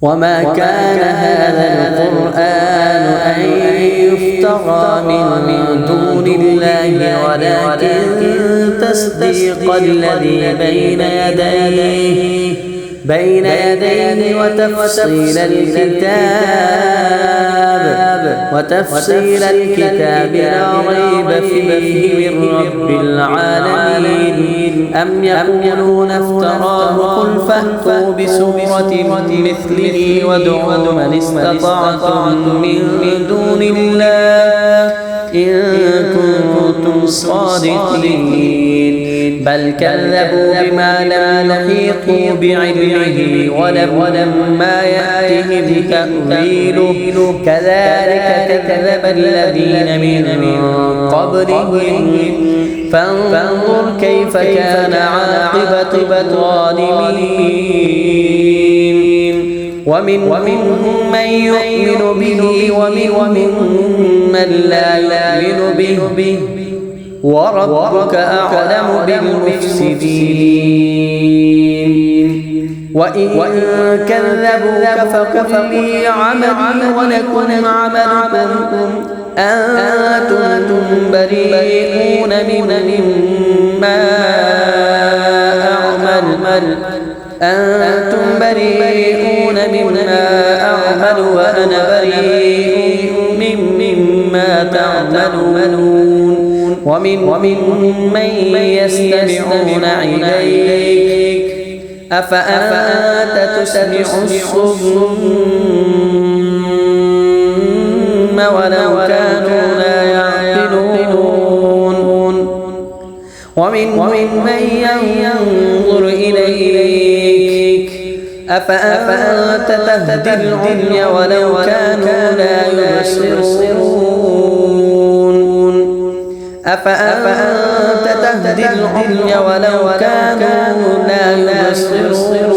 وما كان هذا القرآن أن يفترى من دون الله ولكن تصديق الذي بين يديه وتفصيل الكتاب لا ريب فيه من رب العالمين. أم يقولون افتراه قل فأتوا بسورة مثله وادعوا من استطعتم من دون الله إن كنتم صادقين. بل كذبوا بما لم يحيطوا بعلمه ولما يأتهم تأويله كذلك كذب الذين من قبلهم فانظر كيف كان عاقبة الظالمين. ومنهم من يؤمن به ومنهم من لا يؤمن به وربك أعلم بالمفسدين. وإن كذبوك فقل لي عملي ولكم عملكم أنتم بريئون مما أعمل وأنا بريء مما تعملون. ومنهم من يستمعون إليك أفأنت تسمع الصم ولو كانوا لا يعقلون. ومنهم من ينظر إليك أفأنت تهدي العمي ولو كانوا لا يبصرون. أفأنت تهدي العمي ولو كانوا لا يبصرون.